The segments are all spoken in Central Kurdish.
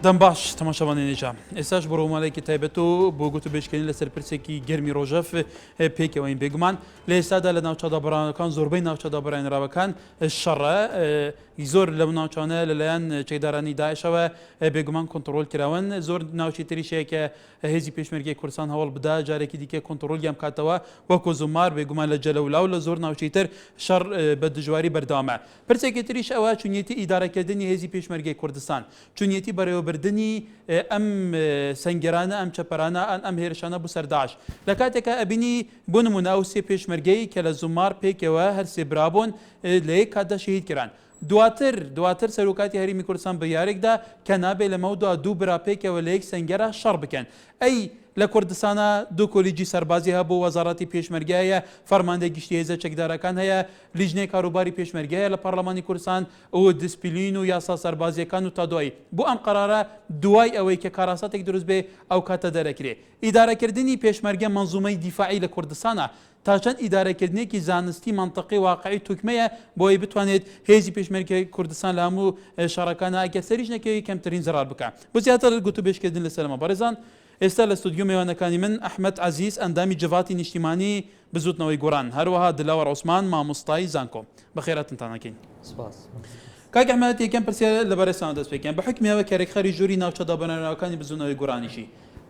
دەم باش تەماشاوانێنێجا ئێستاش بۆ ڕۆوماڵێکی تایبەتەوە بۆ گوت و بێشکردن لەسەر پرسێکی گەرمی ڕۆژەف پێکەوەین بێگومان لە ئێستادا لە ناوچە دابڕانەکان زۆربەی ناوچە دابڕێنراوەکان شەڕە زۆر لەو ناوچانە لەلایەن چەکدارانی داعشەوە بێگومان کۆنتڕۆل کراون زۆر ناوچی تریشەیەکە هێزی پێشمەرگەی کوردستان هەوڵ بدا جارێکی دیکە کۆنتڕۆلیان بکاتەوە وەکو زومار بێگومان لە جەلەولاو لە زۆر ناوچەی تر شەڕ بە دژواری بەردەوامە پرسێکی تریش ئەوە چونیەتی ئیدارەکردنی هێزی پێشمەرگەی کوردستان چونیەتی بەڕێوەبردننی ئەم سەنگەرانە ئەم چەپەرانە ئەم هێرشانە بوو سەر داعش لە کاتێکە ئەبینی بۆ نمونە ئەو سێ پێشمەرگەی کە لە زومار پێکەوە هەر سێ برابۆن لە یەک کاتدا شەهید کران دواتر سەرۆکاتی هەرێمی کوردستان بە یاریکدا کە نابێت لەمەوەدا دوو براپێکەوە لە یەک سەنگەرە شەڕ بکەن ئەی لە کوردستانە دوو کۆلیجی سەربازی هەبوو وەزارەتی پێشمەرگایە فەرماندەی گشتی هێزە چەکدارەکان هەیە لیژنەی کاروباری پێشمەرگایە لە پەرلەمانی کوردستان ئەوە دیسپلین و یاسا سەربازیەکان و تا دوایی بۆ ئەم قەرارە دوای ئەوەی کە کاراساتێک دروست بێ ئەو کاتە دەرەکرێ ئیدارەکردنی پێشمەرگە مەنزومەی دیفاعی لە کوردستانە تا چەند ئیدارەکردنێکی زانستی منطقی واقعی توکمەیە بۆی بتوانێت هێزی پێشمەرگەی کوردستان لە هەموو شارەکانە ئەگە سەریش نەکەوی کەمترین زەرار بکە بۆ زیاتر گوتوبێژکردن لەسەرمە بەڕێزان ئێستا لە ستودیۆ میوانەکانی من ئەحمەد عەزیز ئەندامی جڤاتی نیشتمانی بزوتنەوەی گۆڕان هەروەها دلاوەر عوسمان مامۆستای زانکۆ بەخێراتتان نەکەین کاک ئەحمەد یەکەم پرسیار لە بەرەسان دەست پێکەن بە حکمیەوە کارێکخەری ژووری ناوچە دابڕێنراوەکانی بزوتنەوەی گۆڕانیشی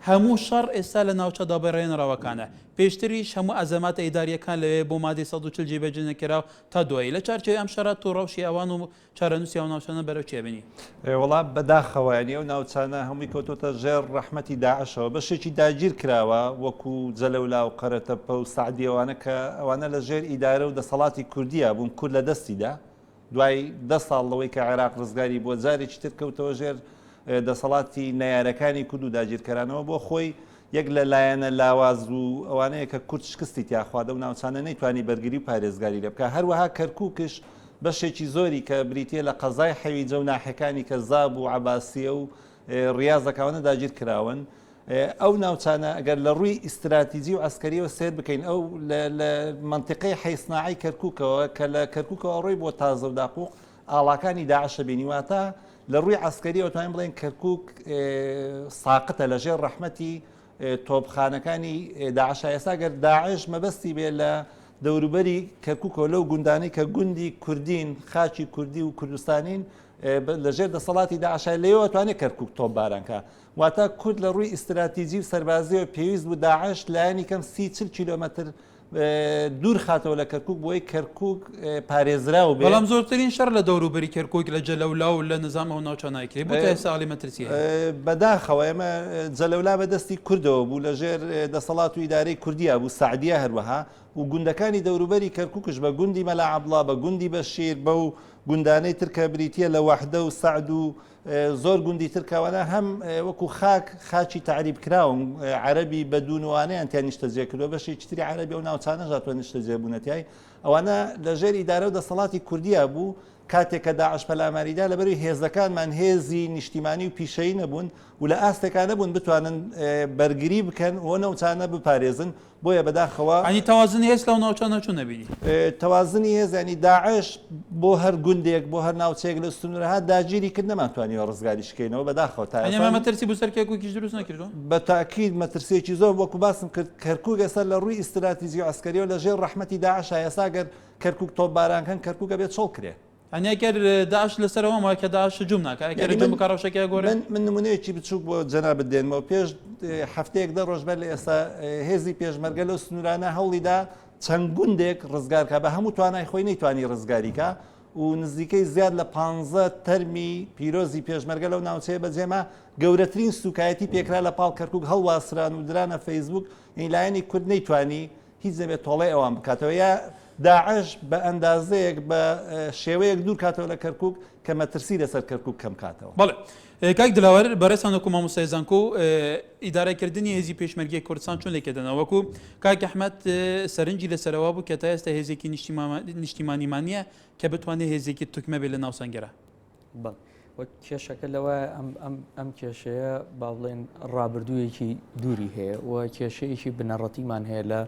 هەموو شەڕ ئێستا لە ناوچە دابڕێنراوەکانە پێشتریش هەموو ئەزەماتە ئیداریەکان لەوێ بۆ مادەی 140 جێبەجێ نەکراو تا دوایی لە چارچەوەی ئەم شەڕە تو ڕەوشی ئەوان و چارەنووسی ئەو ناوچانە بەرەو چێبنی وەڵام بەداخەوەیانی ئەو ناوچانە هەمووی کەوتۆتە ژێر ڕەحمەتی داعشەوە بەشێکی داگیر کراوە وەکو جەلەولا و قەرەتەپە و سعدی ئەوانە کە ئەوانە لە ژێر ئیدارە و دەسەڵاتی کوردیە بوون کورد لە دەستیدا دوای 10 ساڵ لەوەی کە عێراق ڕزگاری بۆ جارێکی تر کەوتەوە ژێر دەسەڵاتی نەیارەکانی کورد و داگیرکەرانەوە بۆ خۆی یەک لە لایەنە لاواز و ئەوانەیە کە کورد شکستی تیاخوادە و ناوچانە نەیتوانی بەرگری و پارێزگاری لێ بکە هەروەها کەرکووکش بەشێکی زۆری کە بریتە لە قەزای حەویجە و ناحەکانی کە زاب و عەباسیە و ڕیازەکانە داگیر کراون ئەو ناوچانە ئەگەر لە ڕووی ئیستراتیجی و ئەسکەریەوە سێر بکەین ئەو لە منتیقەی حەیسناعی کەرکووکەوە کە لە کەرکووکەوە ڕۆی بۆ تازە و داقوق ئاڵاکانی داعشە بینی واتە لە ڕووی ئەسکەریەوە توانین بڵێن کەرکووک ساقتە لەژێر ڕەحمەتی تۆپخانەکانی داعشە ئێستا گەر داعش مەبەستی بێ لە دەوروبەری کەرکووکەوە لەو گوندانەی کە گوندی کوردین خاچی کوردی و کوردستانین لەژێر دەسەڵاتی داعشای لێەوە توانێت کەرکووک تۆپبارانکە واتە کورد لە ڕووی ئیستراتیجی و سەربازیەوە پێویست بوو داعش لایەنی کەم 30-40 کیلۆمەتر دوور خاتەوە لە کەرکووک بۆی کەرکووک پارێزراوە بێ بەڵام زۆرترین شەڕ لە دەوروبەری کەرکووک لە جەلەولا و لە نظامەوە ناوچانایکرێ بۆ تا ئێستا ئاڵی مەترسیە بەداخەوە ئێمە جەلەولا بەدەستی کوردەوە بوو لەژێر دەسەڵات و ئیدارەی کوردیە بوو سعدیە هەروەها و گوندەکانی دەوروبەری کەرکووکش بە گوندی مەلا عەبڵا بە گوندی بەشیر بە و گوندانەی ترکە بریتە لە وەحدە و سعد و زۆر گوندی ترکاوانە هەم وەکو خاچی تعریب کراون عەرەبی بەدوونوانەیان تیان نیشتەجێ کردووە بەشێکی تری عەرەبی و ناوچانە ژاتوە نیشتەجێ بوونەتیای ئەوانە لەژێر ئیدارە و دەسەڵاتی کوردیە بوو کاتێک کە داعش پەلاماریدا لەبەروی هێزەکانمان هێزی نیشتیمانی و پیشەیی نەبوون و لە ئاستێکان نەبوون بتوانن بەرگری بکەن و ناوچانە بپارێزن بۆیە بەداخەوە ئەنی تەوازنی هێز لەو ناوچانە چۆن نەبینی تەوازنی هێز ینی داعش بۆ هەر گوندێک بۆ هەر ناوچەیەک لە ستونورەها داگیری کرد نەماتوانیەوە ڕزگاری شکەینەوە بەداخەوە تا مەترسی بۆ سەرکێکوکیش دروست نەکردووە بە تاکید مەترسێکی زۆر وەکو باسم کرد کەرکووک ئێستا لە ڕووی ئیستراتیجی و ئەسکەریەوە لەژێر ڕەحمەتی داعشە ئێستا گەر کەرکووک تۆپبارانکەن کەرکووکە بێت چۆڵ کرێ ئەنیەکەر داعش لەسەرەوە وایە کە داعش جوم ناکە بکڕەوشەکە گۆڕ من نمونەیەکی بچووک بۆ جەناب بدێنمەوە پێش هەفتەیەک دە ڕۆژبەر لە ئێستا هێزی پێشمەرگە لەو سنوورانە هەوڵیدا چەند گوندێک ڕزگارکە بە هەموو توانای خۆی نەیتوانی ڕزگاریکە و نزیکەی زیاد لە 15 تەرمی پیرۆزی پێشمەرگە لەو ناوچەیە بەجێمە گەورەترین سوکایەتی پێکرا لە پاڵ کەرکووک هەڵواسران و درانە فەیسبوک لایەنی کورد نەیتوانی هیچ نەبێت تۆڵەی ئەوان بکاتەوە یا داعش بە ئەندازەیەک بە شێوەیەک دوور کاتەوە لە کەرکووک کە مەترسی لەسەر کەرکووک کەم کاتەوە بەڵێ کاک دلاوەر بەڕێستان وەکو مامۆستای زانکۆ ئیدارەکردنی هێزی پێشمەرگەی کوردستان چۆن لێکردنەوە وەکو کاک ئەحمەد سەرنجی لەسەرەوە بوو کە تا ئێستا هێزێکی نیشتیمانیمانیە کە بتوانێت هێزێکی توکمە بێت لە ناو سەنگەرە وەک کێشەکە لەوە ئەم کێشەیە با بڵێن ڕابردوویەکی دووری هەیە و کێشەیەکی بنەڕەتیمان هەیە لە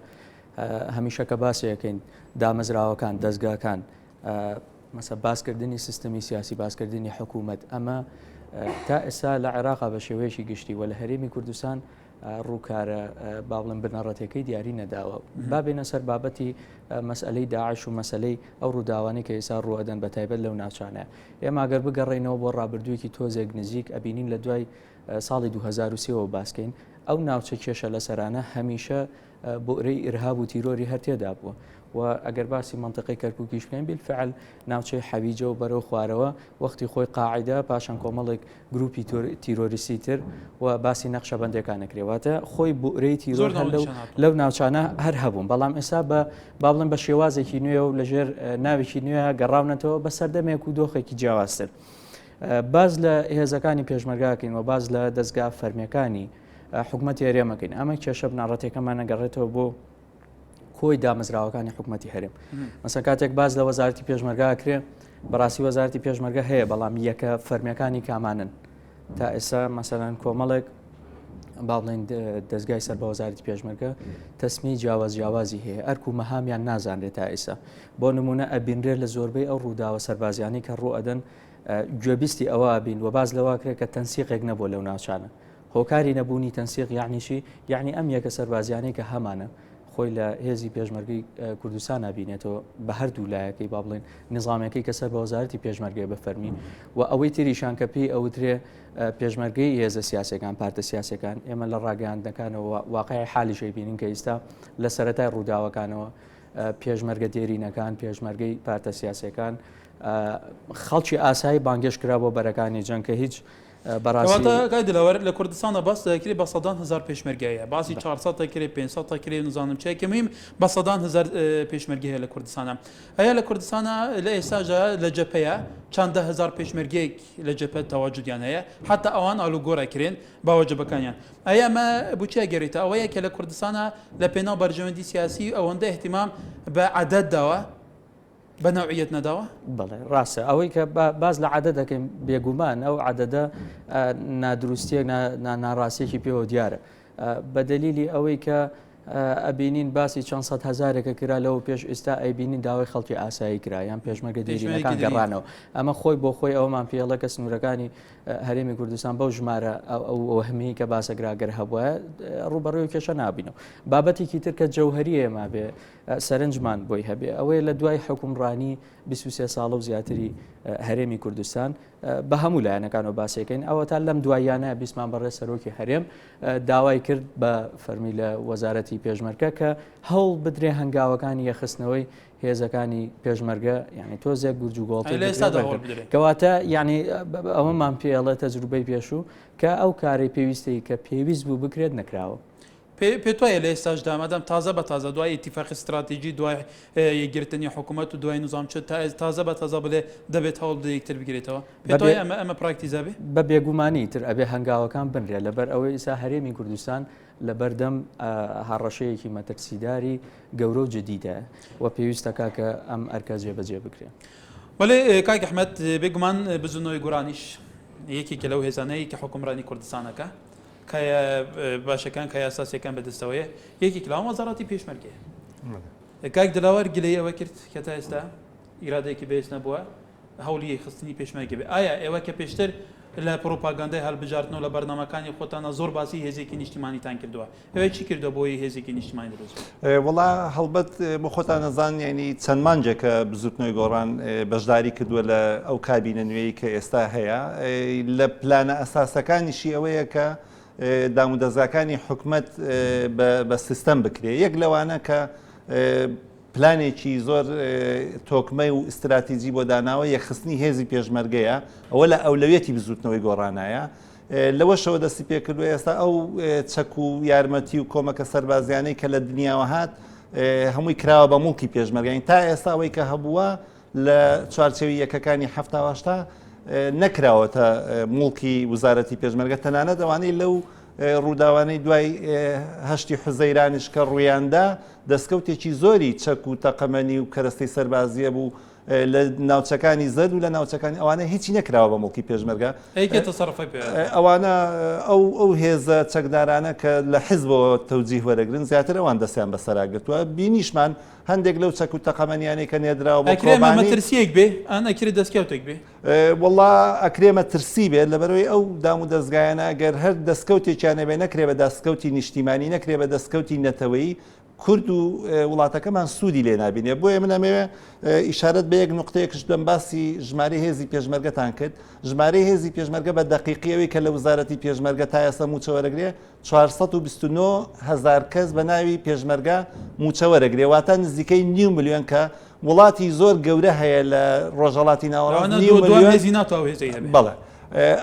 هەمیشەکە باسیەکەین دامەزراوەکان دەستگاکان مەسە باسکردنی سیستەمی سیاسی باسکردنی حکوومەت ئەمە تا ئێستا لە عێراقا بە شێوەیەکی گشتی و لە هەرێمی کوردستان ڕووکارە با بڵێن بنەڕەتەکەی دیاری نەداوە با بێنە سەر بابەتی مەسئلەی داعش و مەسئلەی ئەو ڕووداوانی کە ئێستا ڕوئەدەن بە تایبەت لەو ناوچانەیە ئێمە ئەگەر بگەڕێنەوە بۆ ڕابردوویەکی تۆزێک نزیک ئەبینین لە دوای ساڵی 2023ەوە باسکەین ئەو ناوچە کێشە لە سەرانە هەمیشە بۆرەی ئیرهاب و تیرۆری هەر تێدا بووە و ئەگەر باسی منطقەی کەرکووکیش بکەین بالفعل ناوچەی حەویجە و بەرەو خوارەوە وەختی خۆی قاعیدە پاشان کۆمەڵێک گروپی تیرۆریستی تر و باسی نەخشەبەندەکان نەکرێواتە خۆی بۆرەی تیرۆر لەو ناوچانە هەر هەبوون بەڵام ئێستا بە با بڵێن بە شێوازێکی نوێ و لەژێر ناوێکی نوێ گەڕاونەتەوە بە سەردەمێک و دۆخێکی جیاوازتر باز لە هێزەکانی پێشمەرگاکەین و باز لە دەستگا فەرمیەکانی حکوومەتی هەرێمەکەین ئەمە کێشە بناڕەتەکەمان نەگەڕێتەوە بۆ کۆی دامەزراوەکانی حکوومەتی هەرێم مەسەن کاتێک باز لە وەزارەتی پێشمەرگاکرێ بەڕاستی وەزارەتی پێشمەرگە هەیە بەڵام یەکە فەرمیەکانی کامانن تا ئێستا مەسەلەن کۆمەڵێک با بڵێن دەستگای سەر بە وەزارەتی پێشمەرگە تەسمی جیاوازی هەیە ئەرک و مەهامیان نازانرێت تا ئێستا بۆ نمونە ئەبینرێت لە زۆربەی ئەو ڕووداوە سەربازیانی کە ڕوئەدەن گوێبیستی ئەوە بین و باز لەوا کرێت کە تەنسیقێک نەبوو لەو ناوچانە هۆکاری نەبوونی تەنسیق یعنیشی یعنی ئەم یەکە سەربازیانی کە هەمانە خۆی لە هێزی پێشمەرگەی کوردستان نبینێتەوە بە هەردوو لایەکەی با بڵێن نظامەکەی کە سەر بە وەزارەتی پێشمەرگەی بەفەرمی و ئەوەی تریشان کە پێی ئەوترێ پێشمەرگەی هێزە سیاسەکان پارتە سیاسەکان ئێمە لە ڕاگەاندنەکانەوە واقعی حالیشەی بینین کە ئێستا لە سەرەتای ڕووداوەکانەوە پێشمەرگە دێرینەکان پێشمەرگەی پارتە سیاسەکان خەڵکی ئاسایی بانگێش کرا بۆ بەرەکانی جەنگ کە هیچ بەڕاستی دلاوەر لە کوردستانە باس دەکرێت بە 100,000 پێشمەرگەیە باسی 400 دەکرێت 500 دەکرێت نزانم چێکە مهم بە 100,000 پێشمەرگە هەیە لە کوردستانە ئەیە لە کوردستانە لە ئێستاژە لە جەپەیە چەندە هزار پێشمەرگەیەک لە جەپە تەواجودیان هەیە حتا ئەوان ئالوگۆڕەکرێن باوەجبەکانیان ئەیە ئەمە بچە گەڕێتە ئەوەیە کە لە کوردستانە لە پێناو بەرژەوەندی سیاسی ئەوەندە احتیمام بە عەدەد داوە بە نەوعیەت نەداوە؟ بەڵێ ڕاستە ئەوەی کە باز لە عەدەد دەکەین بێگومان ئەو عەدەدە نادروستیەک ناڕاستیەکی پێوە دیارە بە دەلیلی ئەوەی کە ئەبینین باسی چەند سەد هەزارێکە کرا لەوە پێش ئێستا ئەیبینین داوای خەڵکی ئاسایی کرا یان پێشمەرگە دێرینەکان گەڕانەوە ئەمە خۆی بۆ خۆی ئەومان پێڵە کە سنوورەکانی هەرێمی کوردستان بەو ژمارە ئەو هەمەیە کە باسەگراگەر هەبووە ڕوبەڕووی کێشە نابینەوە بابەتێکی تر کە جەوهەریە ما بێ سەرنجمان بۆی هەبێ ئەوەیە لە دوای حکومڕانی 23 ساڵە و زیاتری هەرێمی کوردستان بە هەموو لایەنەکان و باسیەکەین ئەوە تا لەم دوایانە بیسمان بەڕێ سەرۆکی هەرێم داوای کرد بە فەرمی لە وەزارەتی پێشمەرگە کە هەوڵ بدرێ هەنگاوەکانی یەخستنەوەی هێزەکانی پێشمەرگە یعنی تۆزێک گورج و گۆڵتی کەواتە یعنی ئەوەمان پێڵە تەجروبەی پێشوو کە ئەو کارەی پێویستەی کە پێویست بوو بکرێت نەکراوە پێ وایە لە ئێستاش دامەدەم تازە بە تازە دوای ئیتیفاقی استراتیژی دوای یەکگرتنی حکوومەت و دوای نظام تازە بە تازە بڵێ دەبێت هەوڵ بدە یەکتر بگرێتەوە پێ ئەمە پراکتیزا بێ بە بێگومانی تر ئەبێ هەنگاوەکان بنرێت لەبەر ئەوەی ئێستا هەرێمی کوردستان لە بەردەم هەڕەشەیەکی مەترسیداری گەورە و جدیدە و پێویستەکە کە ئەم ئەرکە جێبەجێ بکرێت بەڵێ کاک ئەحمەد بێگومان بزنەوەی گۆڕانیش یەکێکە لەو هێزانەی کە حکومڕانی کوردستانەکە کە باشەکان کە یاساسیەکان بەدەستەوەیە یەکێک لەوە وەزارەتی پێشمەرگەیە کاک دلاوەر گلەی ئەوە کرد کە تا ئێستا ئیرادەیەکی بەهێز نەبووە هەوڵی خستنی پێشمەرگە بێ ئایا ئێوە کە پێشتر لە پرۆپاگاندای هەڵبژاردنەوە لە بەرنامەکانی خۆتانە زۆر باسی هێزێکی نیشتمانیتان کردووە ئەوە چی کردو بۆی هێزێکی نیشتمانی دروست وڵا هەڵبەت بۆ خۆتان نەزان ینی چەند مانجێکە بزوتنەوەی گۆڕان بەشداری کردووە لە ئەو کابینە نوێی کە ئێستا هەیە لە پلانە ئەساسەکانیشی ئەوەیە کە دامودەزاکانی حکومت بە سیستەم بکرێ یەک لەوانە کە پلانێکی زۆر تۆکمەی و استراتیژی بۆ داناوە یەخستنی هێزی پێشمەرگەیە ئەوە لە ئەولەویەتی بزوتنەوەی گۆڕانایە لەوەشەوە دەستی پێکردووە ئێستا ئەو چەک و یارمەتی و کۆمەکە سەربازیانەی کە لە دنیاوە هات هەمووی کراوە بە موڵکی پێشمەرگەین تا ئێستا ئەوەی کە هەبووە لە چوارچێوی یەکەکانی هەفتاوەشتا نەکراوەتە موڵکی وزارەتی پێشمەرگە تەنانەت ئەوانەی لەو ڕووداوانەی دوای هەشتی حوزەیرانیش کە ڕوویاندا دەستکەوتێکی زۆری چەک و تەقەمەنی و کەرەستەی سەربازیە بوو لە ناوچەکانی زەد و لە ناوچەکانی ئەوانە هیچی نەکراوە بە مڵکی پێشمەرگە ئەوانە ئەو هێزە چەکدارانە کە لە حیزبەوە تەوجیه وەرەگرن زیاتر ئەوان دەستیان بەسەراگرتووە بینیشمان هەندێک لەو چەک و تەقەمەنیانەی کە نێدراوە مەترسیەک بێ ئەن ئەکری دەستکەوتێک بێ وەڵا ئەکرێمە ترسی بێت لەبەرەوەی ئەو دام و دەستگایانە گەر هەر دەستکەوتێکیانە بێ نەکرێ بە دەستکەوتی نیشتیمانی نەکرێ بە دەستکەوتی نەتەوەی کورد و وڵاتەکەمان سوودی لێ نابینێ بۆیە من ئەمەوێ ئیشارەت بە یەک نقطەیەکش دەم باسی ژمارەی هێزی پێشمەرگەتان کرد ژمارەی هێزی پێشمەرگە بە دەقیقیەوەی کە لە وزارەتی پێشمەرگە تا ئێستا موچەوەرەگرێ 429,000 کەس بە ناوی پێشمەرگە موچەوەرەگرێ واتە نزیکەی 9 ملیۆن کە وڵاتی زۆر گەورە هەیە لە ڕۆژهەڵاتی ناوەڕاست بەڵێ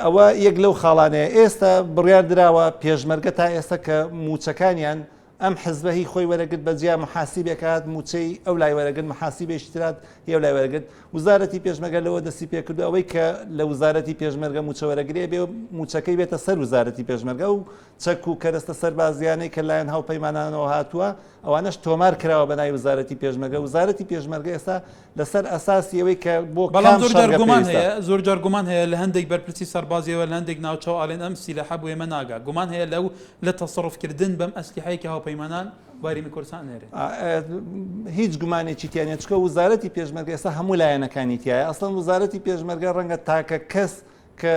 ئەوە یەک لەو خاڵانەیە ئێستا بڕیار درراوە پێشمەرگە تا ئێستا کە موچەکانیان ئەم حزبەهی خۆی وەرەگرت بە جیا محاسیبێکات موچەی ئەو لای وەرەگرت محاسیبێشترات هێو لای وەرەگرت وزارەتی پێشمەرگە لەوە دەستی پێکردو ئەوەی کە لە وزارەتی پێشمەرگە موچەوەرەگرێ بێ موچەکەی بێتە سەر وزارەتی پێشمەرگە و چەک و کەرەستە سەربازیانەی کە لایەن هاوپەیمانانەوە هاتووە ئەوانەش تۆمار کراوە بە ناوی وزارەتی پێشمەرگە وزارەتی پێشمەرگە ئێستا لەسەر ئەساسی ئەوەی کە بۆ زۆر جار گومان هەیە لە هەندێک بەرپرسی سەربازیەوە لە هەندێک ناوچەوە ئاڵێن ئەم سیلەحە بۆ ئێمە ناگا گومان هەیە لەو لە تەسەڕفکردن بەم ئەسلیحەیەکی هاوپەیمانان باریمی کوردستان هێرێ هیچ گومانێکی تیانە چکە وزارەتی پێشمەرگە ئێستا هەموو لایەنەکانی تایە ئەسڵەن وزارەتی پێشمەرگە ڕەنگە تاکە کەس کە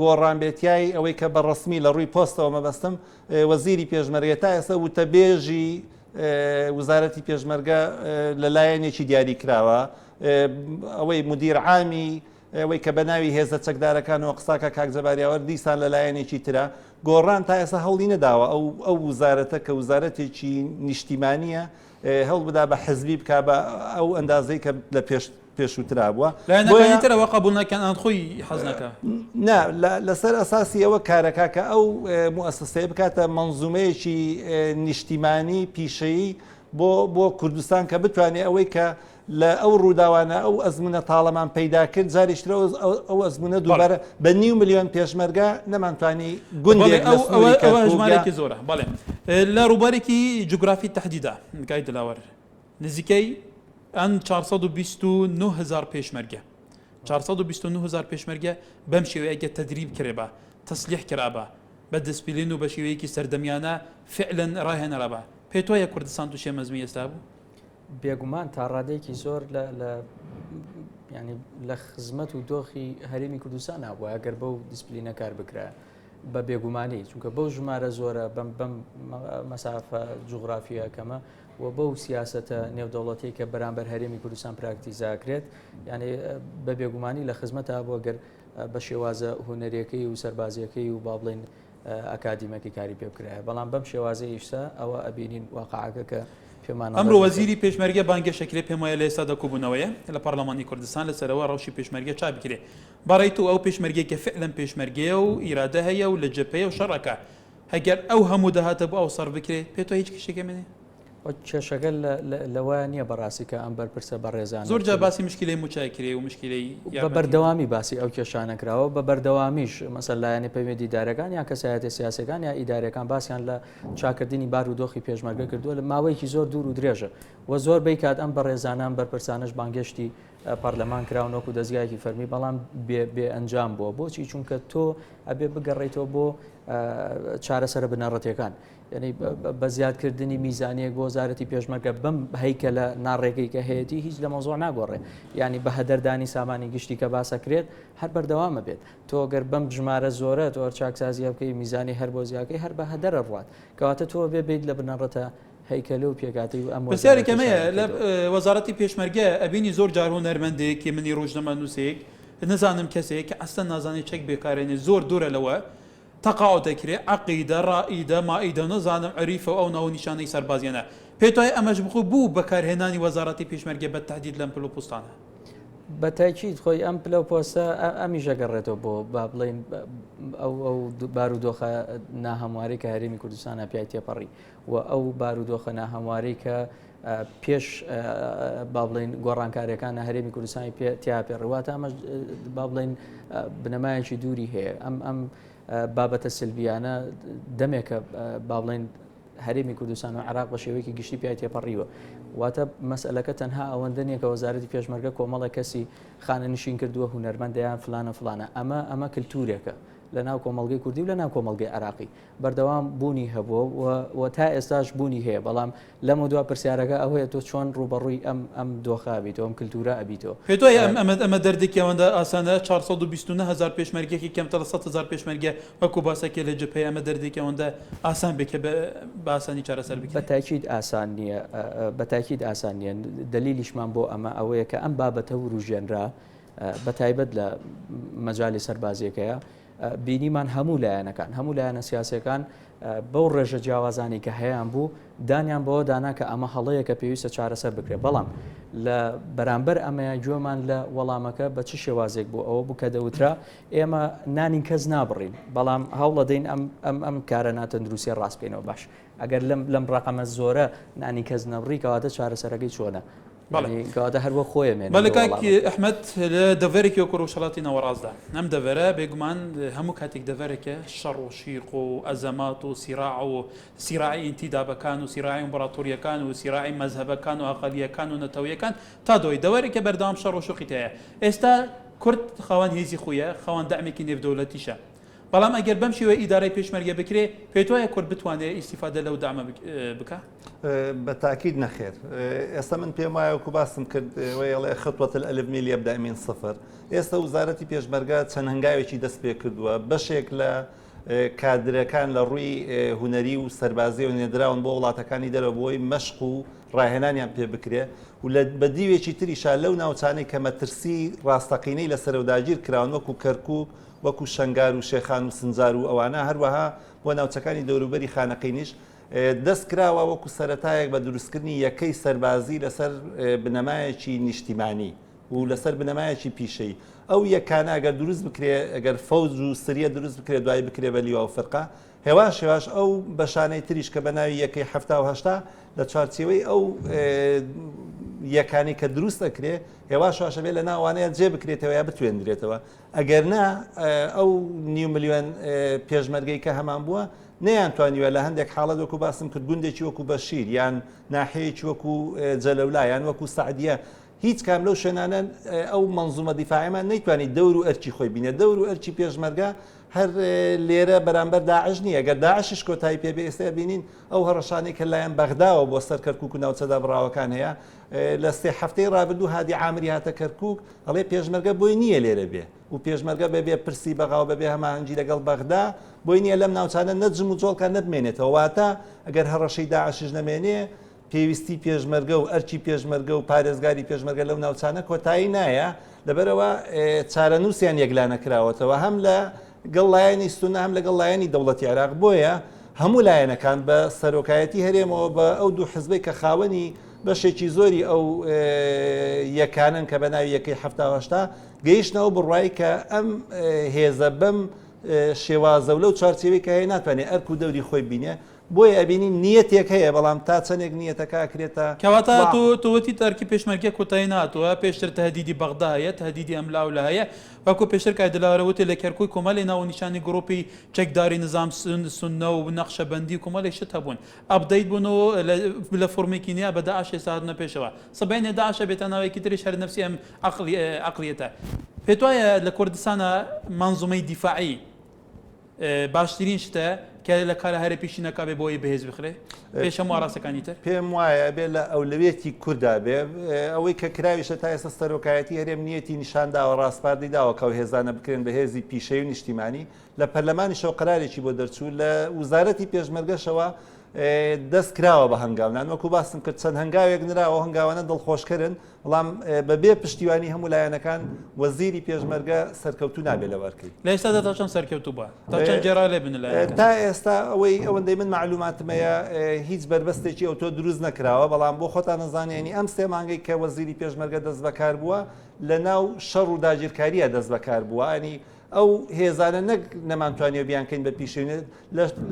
گۆڕانبێتیایی ئەوەی کە بەڕسمی لە ڕووی پۆستەوە مەبەستم وەزیری پێشمەرگە تا ئێستا وتەبێژی وزارەتی پێشمەرگە لەلایەنێکی دیاری کراوە ئەوەی مدیر عامی ئەوەی کە بە ناوی هێزە چەکدارەکانەوە قساکە کاکجەباریاوە دیسان لەلایەنێکی ترە گۆڕان تا ئێستا هەوڵی نەداوە ئەو وزارەتە کە وزارەتێکی نیشتیمانیە هەوڵ بدا بە حزبی بک بە ئەو ئەندازەی کە لە پێشووترا بووە ترەوە قبول نەکەن ئەن خۆی حەز نەکە نا لەسەر ئەساسی ئەوە کارەکە کە ئەو موسسەیە بکاتە منزومەیەکی نیشتیمانی پیشەیی بۆ کوردستان کە بتوانێت ئەوەی کە لە ئەو ڕووداوانە ئەو ئەزمونە تاڵەمان پەیدا کرد جاریشترە ئەو ئەزمونە دووبارە بە 9 ملیۆن پێشمەرگە نەمانتوانی گوندێکژمارێکی زۆرە بەڵێ لە ڕووبارێکی جوگرافی تهدیدا کای دلاوەر نزیکەی ئەن 429,000 پێشمەرگە 429,000 پێشمەرگە بەم شێوەیەکە تەدریب کرێبە تەسلیح کرابە بە دەسپیلین و بە شێوەیەکی سەردەمیانە فعلەن ڕاهێنەرەبە پێت وایە کوردستان تووشێ مەزمی ئێستا بوو بێگومان تا ڕادێکی زۆر ینی لە خزمەت و دۆخی هەرێمی کوردستان نبووە ئەگەر بەو دیسپلینە کار بکرا بە بێگومانی چونکە بەو ژمارە زۆرە بەم مەسافە جوغرافیەکەمە و بەو سیاسەتە نێودەوڵەتی کە بەرامبەر هەرێمی کوردستان پراکتیزاکرێت یعنی بە بێگومانی لە خزمەتە بۆ گەر بە شێوازە هونەرەکەی و سەربازیەکەی و با بڵێن ئەکادیمەکەی کاری پێ بکرایە بەڵام بەم شێوازەی ئیشتا ئەوە ئەبینین واقعەکە کە ئەمڕۆ وەزیری پێشمەرگە بانگێشەکرێ پێم وایە لە ئێستا دەکوبوونەوەیە لە پەرلەمانی کوردستان لەسەرەوە ڕەوشی پێشمەرگە چا بکرێ بەڕێیت و ئەو پێشمەرگێکە فعلەن پێشمەرگەیە و ئیرادە هەیە و لە جەپەیە و شەڕەکە هەگەر ئەو هەموو دەهاتە بۆ ئەو سەر بکرێ پێتۆ هیچ کشێکە منێ کێشەکە لەوە نییە بەڕاستی کە ئەم بەرپرسە بەڕێزان زۆر جا باسی مشکلەی موچایکرێ و مشکلەی بە بەردەوامی باسی ئەو کێشانەکراوە بە بەردەوامیش مەسەلایەنی پەیوەندی ئیدارەکان یا کەسایەتی سیاسەکان یا ئیدارەکان باسییان لە چاکردنی بار و دۆخی پێشمەرگە کردووە لە ماوەیەکی زۆر دوور و درێژە و زۆر بیکات ئەم بەڕێزانان بەرپرسانش بانگشتی پەرلەمان کراونەوە و دەستگایەکی فەرمی بەڵام بێ ئەنجام بووە بۆچی چونکە تۆ ئەبێ بگەڕێیتەوە بۆ چارەسەرە بنەڕەتیەکان یعنی بە زیادکردنی میزانیەک بۆ وەزارەتی پێشمەرگە بەم هەیکە لە ناڕێگەی کە هەیەی هیچ لە مەوزوع ناگۆڕێ ینی بە هەدەردانی سامانی گشتی کە باسەکرێت هەر بەردەوامە بێت تۆ گەر بەم ژمارە زۆرە تۆ چاکسازی بکەی میزانی هەر بۆ زیاکەی هەر بە هەدەرە ڕوات کەواتە تۆ بێت لە بنەڕەتە هەیکەلە و پێکاتی و ئەم پرسیارێکەمەیە لە وەزارەتی پێشمەرگە ئەبینی زۆر جار هونەرمەندێکی منی ڕۆژنامە نووسێک نەزانم کەسێک کە ئەستە نازانێت چەک بێکارێنێ زۆر دوورە لەوە تەقاعد دەکرێت عەقیدە ڕائیدە مائیدە نەزانم عەریفە ئەو ناو نیشانەی سەربازیانە پێت وایە ئەمەش بخۆ بوو بەکارهێنانی وەزارەتی پێشمەرگە بە تهدید لەم پلە و پوستانە بە تاکید خۆی ئەم پلە و پۆستە ئەمیش ئەگەڕێتەوە بۆ با بڵێن ئەو بارودۆخە ناهەمواری کە هەرێمی کوردستانە پیای تێپەڕی و ئەو بارودۆخە ناهەمواری کە پێش با بڵێن گۆڕانکاریەکان هەرێمی کوردستانی تیاپێڕواتە ئەمە با بڵێن بنەمایەکی دووری هەیە ئەم بابەتە سلبیانە دەمێکە با بڵێن هەرێمی کوردستان و عێراق بە شێوەیەکی گشتی پیای تێپەڕیوە واتە مەسئلەکە تەنها ئەوەندە نیە کە وەزارەتی پێشمەرگە کۆمەڵە کەسی خانە نشین کردووە هونەرمەندیان فلانە ئەمە کللتورێکە لە ناو کۆمەڵگەی کوردی و لە ناو کۆمەڵگەی عراقی بەردەوام بوونی هەبووە و تا ئێستاش بوونی هەیە بەڵام لەم دوا پرسیارەکە ئەوەیە تۆ چۆن ڕوبەڕووی ئەم دۆخە ئەبیتەوە ئەم کللتورە ئەبیتەوە پێتۆی ئەمە دەردێکی ئەوەندە ئاسانە 429,000 پێشمەرگێکی کەمتر 100,000 پێشمەرگە وەکو باسەکە لە جپەی ئەمە دەردێکی ئەوەندە ئاسان بکە بە ئاسانی چارەسەر بکە بەتاکید ئاسان نیە دلیلیشمان بۆ ئەوەیە کە ئەم بابەتە وروژێنرا بە تایبەت لە مەجای سەربازیەکەیە بینیمان هەموو لایەنە سیاسەکان بەو ڕێژە جیاوازانی کە هەیەیان بوو دانیان بەوە دانا کە ئەمە هەڵەیە کە پێویستە چارەسەر بکرێت بەڵام لە بەرامبەر ئەمەیە گوێمان لە وەڵامەکە بە چ شێوازێک بوو ئەوە بوو کە دەوترا ئێمە نانین کەس نابڕین بەڵام هەوڵە دەین ئەم کارە ناتەندروستی ڕاست بکەینەوە باش ئەگەر لەم ڕقەمە زۆرە نانی کەس نەبڕی کەواتە چارەسەرەکەی چۆنە کەواتە هەروە خۆیمێن بەڵکاکی ئەحمەد لە دەڤەرێکی وەکو ڕۆژهەڵاتی ناوەڕاستدا ئەم دەڤەرە بێگومان هەموو کاتێک دەڤەرێکە شەڕ و شیرق و ئەزەمات و سیراع و سیراعی ئینتیدابەکان و سیراعی ئیمپراتۆریەکان و سیراعی مەذهبەکان و ئەقەلیەکان و نەتەوەیەکان تا دۆی دەوەرێکە بەردەوام شەڕ و شوقی هەیە ئێستا کورد خاوەن هێزی خویە خاوەن دەعمێکی نێودەوڵەتیشە بەڵام ئەگەر بەم شێوە ئیدارەی پێشمەرگە بکرێ پێت وایە کورد بتوانێت ئیسیفادە لەو دامە بکە بە تاکید نەخێر ئێستا من پێم وایە وەکو باسم کرد وەڵێ خطوة الألف ملی يبدأ من صفر ئێستا وزارەتی پێشمەرگە چەند هەنگاوێکی دەست پێ کردووە بەشێک لە کادرەکان لە ڕووی هونەری و سەربازی و نێدراون بۆ وڵاتەکانی دەرەوە بۆی مەشق و ڕاهێنانیان پێ بکرێ و لە بەدیوێکی تریشا لەو ناوچانەی کە مەترسی ڕاستەقینەی لە سەرەوداگیر کراون وەکو کەرکووک وەکو شنگار و شێخان و سنجار و ئەوانە هەروەها بۆ ناوچەکانی دەوروبەری خانەقینیش دەست کراوە وەکو سەرەتایەک بە دروستکردنی یەکەی سەربازی لەسەر بنەمایەکی نیشتمانی و لەسەر بنەمایەکی پیشەی ئەو یەکانە ئەگەر دروست بکرێ ئەگەر فەوز و سریە دروست بکرێت دوای بکرێ بە لیوا و فەرقا هێواش ئەو بەشانەی تریش کە بە ناوی یەکەی هەفتا و هەشتا لە چوارچێوەی ئەو یەکانی کە دروست دەکرێ هێواشە بێت لە ناوانەیە جێ بکرێتەوە یا بتوێنرێتەوە ئەگەر نا ئەو نیو ملیۆن پێشمەرگەی کە هەمان بووە نەیانتوانیوە لە هەندێک حاڵەت وەکو باسم کرد گوندێکی وەکو بەشیر یان ناحەیەکی وەکو جەلەولا یان وەکو سعدیە هیچ کام لەو شوێنانە ئەو منزومە دیفاعیمان نەیتوانێت دەور و ئەرچی خۆی بینێت دەور و ئەرچی پێشمەرگە هەر لێرە بەرامبەر داعش نییە گەر داعشش کۆتایی پێ ئێستا بینین ئەو هەڕەشانەی کە لایەن بەغداوە بۆ سەر کەرکووک و ناوچەدا بڕاوەکان هەیە لە سێ هەفتەی ڕابردوو هادی عامری هاتە کەرکووک ئەڵێ پێشمەرگە بۆی نییە لێرە بێ و پێشمەرگە بەبێ پرسی بەغاو بەبێ هەماهەنگی لەگەڵ بەغدا بۆی نییە لەم ناوچانە نەجم و جۆڵکان نەبمێنێتەوە واتە ئەگەر هەڕەشەی داعشش نەمێنێ پێویستی پێشمەرگە و ئەرچی پێشمەرگە و پارێزگاری پێشمەرگە لەو ناوچانە کۆتایی نایە لەبەرەوە چارەنووسیان یەکلانە کراوەتەوە هەم لە گەڵ لایەنی سونە هەم لەگەڵ لایەنی دەوڵەتی عێراق بۆیە هەموو لایەنەکان بە سەرۆکایەتی هەرێمەوە بە ئەو دوو حزبەی کە خاوەنی بەشێکی زۆری ئەو یەکانن کە بە ناوی یەکەی هەفتا گەیشتنەوە بڕوایی کە ئەم هێزە بەم شێوازە و لەو چارچێوەی کە هەیە ناتوانێت ئەرک و دەوری خۆی بینێ بۆیە ئەبینی نیەتێک هەیە بەڵام تا چەندێک نیەتەکە ئەکرێتە کەواتە تۆوەتی تارکی پێشمەرگە کۆتایی ناتوە پێشتر تهدیدی بەغدا هەیە تهدیدی ئەملاو لە هەیە وەکو پێشتر کای دلاوەرەوتی لە کەرکووی کۆمەڵی ناوەنیشانی گڕۆپی چەکداری نظام سونە و نەخشەبەندی کۆمەڵی شت هەبوون ئەپدەیت بوونەوە لە فۆرمێکی نیە بە داعش ساهاتنە پێشەوە سبەینێ داعشە بێتە ناوێکی تریش هەر نەفسی ئەم عەقلیەتە پێت وایە لە کوردستانە منزومەی دیفاعی باشترین شتە کە لە کارە هەرە پیشینەکە بێ بۆی بەهێز بخرێ پێش هەموو ئاراستەکانی تر پێم وایە بێ لە ئەولەوێتی کووردا بێ ئەوەی کە کراویشە تا ئێستا سەرۆکایەتی هەرێم نیەتی نیشانداوە ڕاستپاردەی داوە کە هێزانە بکرێن بە هێزی پیشەی و نیشتیمانی لە پەرلەمانیشەوە قەرارێکی بۆ دەرچوو لە وزارەتی پێشمەرگەشەوە دەست کراوە بە هەنگاونان وەکو باسم کرد چەند هەنگاوێک نراوە هەنگاوانە دڵخۆشکردن بەڵام بەبێ پشتیوانی هەموو لایەنەکان وەزیری پێشمەرگە سەرکەوتو نابێت لە وەرکەی لە ئێستادا تا چەند سەرکەوتو بووە تا چەند جێرا لێ بن تا ئێستا ئەوەندەی من معلوماتمەیە هیچ بربەستێکی ئەوتۆ دروست نەکراوە بەڵام بۆ خۆتان نەزانێنی ئەم سێ مانگەی کە وەزیری پێشمەرگە دەست بەکار بووە لە ناو شەڕ و داگیرکاریە دەست بەکار بووە ئەنی ئەو هێزانە نەک نەمانتوانێ بیانکەین بە پیشێنێت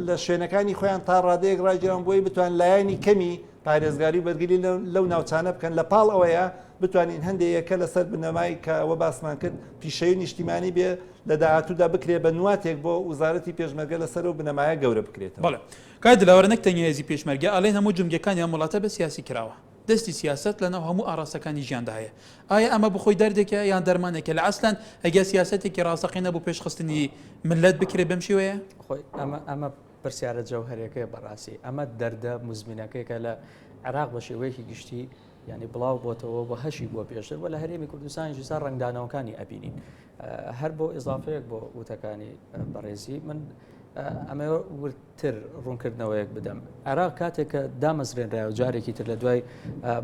لە شوێنەکانی خۆیان تا ڕادەیەک ڕاجیان بۆی بتوان لایەنی کەمی پارێزگاری بەرگری لەو ناوچانە بکەن لە پاڵ ئەوەیە بتوانین هەندێکەکە لەسەر بنەمای کە ئەوە باسمان کرد پیشەی نیشتیمانی بێ لە داهاتوودا بکرێ بە نواتێک بۆ وزارەتی پێشمەرگە لەسەر و بنەمایە گەورە بکرێتەوە. بەڵێ کای دلاوەر نەک تەنیا هێزی پێشمەرگە ئەڵێن هەموو جمگەکانی ئەم وڵاتە بە سیاسی کراوە دەستی سیاست لەناو هەموو ئاراستەکانی ژیاندا هەیە ئایا ئەمە بخۆی دەردێکە یان دەرمانێکە لە ئەسلان ئەگە سیاسەتێکی ڕاستەقینە بۆ پێشخستنی ملت بکرێ بەم شێوەیە خۆی ئەمە پرسیارە جەوهەرەکەی بەڕاستی ئەمە دەردە مزمینەکەیکە لە عێراق بە شێوەیەکی گشتی ینی بڵاو بۆتەوە بە هەشی بۆ پێشتر بە لە هەرێمی کوردستانی سا ڕنگدانەوەکانی ئەبینین هەر بۆ ئضافەیەک بۆ وتەکانی بەڕێزی من ئەمە ورتر ڕوونکردنەوەیەک بدەم عێراق کاتێک کە دامەزرێنرا و جارێکی تر لە دوای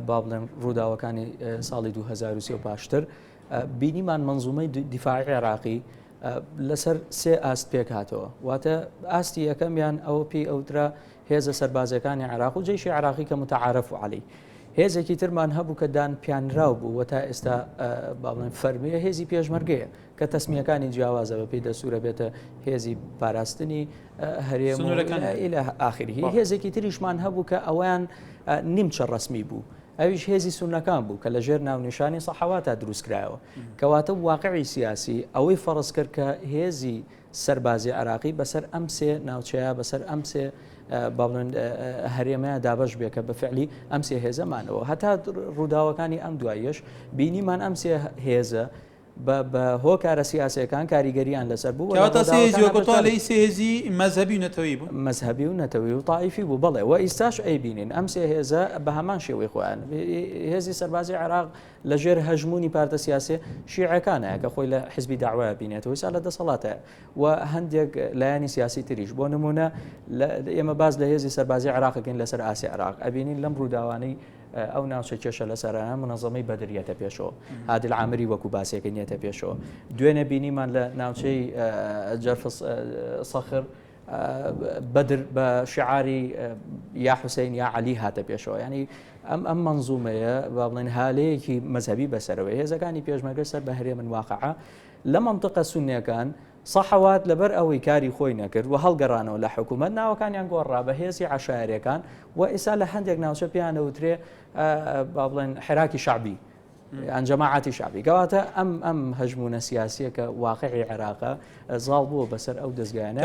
با بڵێن ڕووداوەکانی ساڵی 2023 و پاشتر بینیمان منزومەی دیفاعی عێراقی لەسەر سێ ئاست پێک هاتەوە واتە ئاستی یەکەمیان ئەوە پێی ئەوترا هێزە سەربازەکانی عێراق و جێیشی عێراقی کە متعارف عەلەی هێزێکی ترمان هەبوو کە دان پیانراو بوو و تا ئێستا با بڵێن فەرمیە هێزی پێشمەرگەیە کە تەسمیەکانی جیاوازە بە پێی دەسوورە بێتە هێزی پاراستنی هەرێم لە ئاخری هێزێکی تریشمان هەبوو کە ئەویان نیمچە ڕسمی بوو ئەویش هێزی سونەکان بوو کە لە ژێر ناونیشانی سەحەواتە دروستکرایەوە کەواتە واقعی سیاسی ئەوەی فەرز کرد کە هێزی سەربازی عراقی بەسەر ئەم سێ ناوچەیە بەسەر ئەم سێ با بڵێن هەرێمەیە دابەش بێ کە بەفعلی ئەم سێ هێزەمانەوە هەتا ڕووداوەکانی ئەم دواییش بینیمان ئەم سێ هێزە بە هۆکارە سیاسەکان کاریگەریان لەسەر بوو سێزی مەذهبی و نەتەوەی بوو مەذهبی و نەتەوەی و تاائیفی بوو بڵێ و ئیستاش ئەیبینین ئەم سێ هێزە بە هەمان شێوەی خۆیان هێزی سەربازی عێراق لە ژێر هەژمونی پارتە سیاسێ شیعەکانە کە خۆی لە حزبی داعوایە بینێتەوە سا لە دەسەڵاتە و هەندێک لایانی سیاسی تریش بۆ نمونە ئێمە باز لە هێزی سەربازی عێراقەکەین لەسەر ئاسی عێراق ئەبینین لەم ڕووداوانەی ئەو ناوچە کێشە لەسەرانە منەظەمەی بەدریەتە پێشەوە عادل عامری وەکو باسێکە نیەتە پێشەوە دوێنێ بینیمان لە ناوچەی جەرف سەخر بەدر بە شعاری یا حوسین یا عەلی هاتە پێشەوە ینی ئەم منزومەیە با بڵێن هالەیەکی مەذهبی بەسەرەوەی هێزەکانی پێشمەرگە سەر بە هەرێمن واقعە لە مەنتقە سونیەکان سەحەوات لەبەر ئەوەی کاری خۆی نەکرد و هەڵگەڕانەوە لە حکوومەت ناوەکانیان گۆڕا بە هێزی عەشایەرەکان و ئێستا لە هەندێک ناوچە پیانەوترێ با بڵێن حێراکی شعبی ئەنجەماعەتی شعبی کەواتە ئەم هەژمونە سیاسیە کە واقعی عێراقە زاڵ بووە بەسەر ئەو دەستگایانە